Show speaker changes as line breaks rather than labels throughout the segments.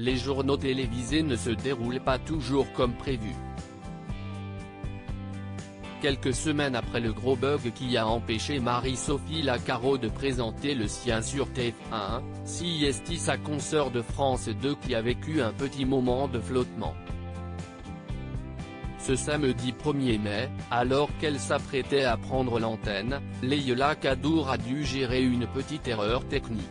les journaux télévisés ne se déroulent pas toujours comme prévu. Quelques semaines après le gros bug qui a empêché Marie-Sophie Lacaro de présenter le sien sur TF1, c'est sa consoeur de France 2 qui a vécu un petit moment de flottement. Ce samedi 1er mai, alors qu'elle s'apprêtait à prendre l'antenne, Leïla Kadour a dû gérer une petite erreur technique.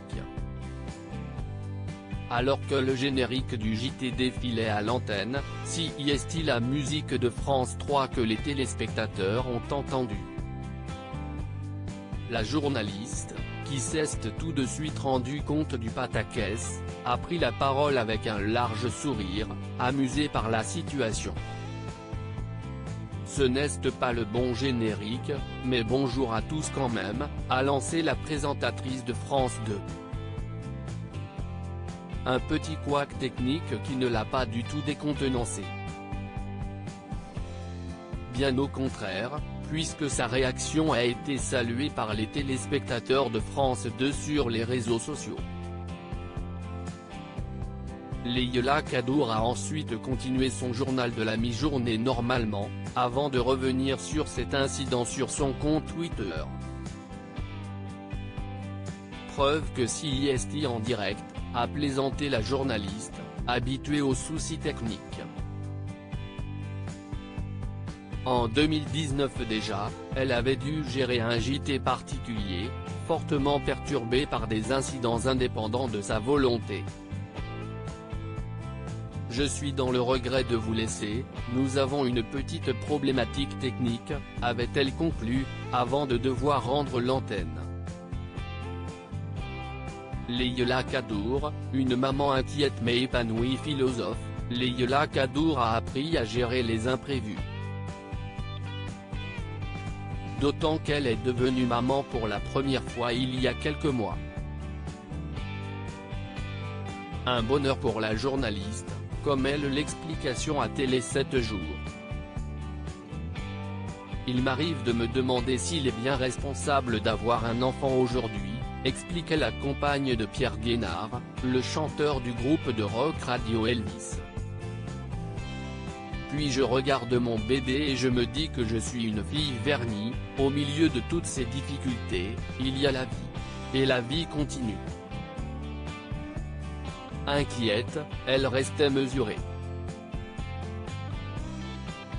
Alors que le générique du JT défilait à l'antenne, c'est la musique de France 3 que les téléspectateurs ont entendue. La journaliste, qui s'est tout de suite rendu compte du pataquès, a pris la parole avec un large sourire, amusée par la situation. Ce n'est pas le bon générique, mais bonjour à tous quand même, a lancé la présentatrice de France 2. Un petit couac technique qui ne l'a pas du tout décontenancé. Bien au contraire, puisque sa réaction a été saluée par les téléspectateurs de France 2 sur les réseaux sociaux. Leïla Kadour a ensuite continué son journal de la mi-journée normalement, avant de revenir sur cet incident sur son compte Twitter. Preuve que c'est en direct, a plaisanté la journaliste, habituée aux soucis techniques. En 2019 déjà, elle avait dû gérer un JT particulier, fortement perturbé par des incidents indépendants de sa volonté. Je suis dans le regret de vous laisser, nous avons une petite problématique technique, avait-elle conclu, avant de devoir rendre l'antenne. Leïla Kadour, une maman inquiète mais épanouie philosophe, Leïla Kadour a appris à gérer les imprévus. D'autant qu'elle est devenue maman pour la première fois il y a quelques mois. Un bonheur pour la journaliste, comme elle l'explication à Télé 7 jours. Il m'arrive de me demander s'il est bien responsable d'avoir un enfant aujourd'hui, expliquait la compagne de Pierre Guénard, le chanteur du groupe de rock Radio Elvis. Puis je regarde mon bébé et je me dis que je suis une fille vernie, au milieu de toutes ces difficultés, il y a la vie. Et la vie continue. Inquiète, elle restait mesurée.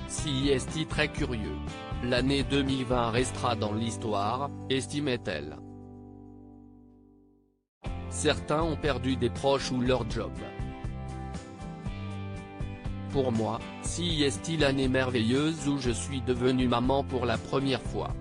C'est très curieux. L'année 2020 restera dans l'histoire, estimait-elle. Certains ont perdu des proches ou leur job. Pour moi, c'est l'année merveilleuse où je suis devenue maman pour la première fois.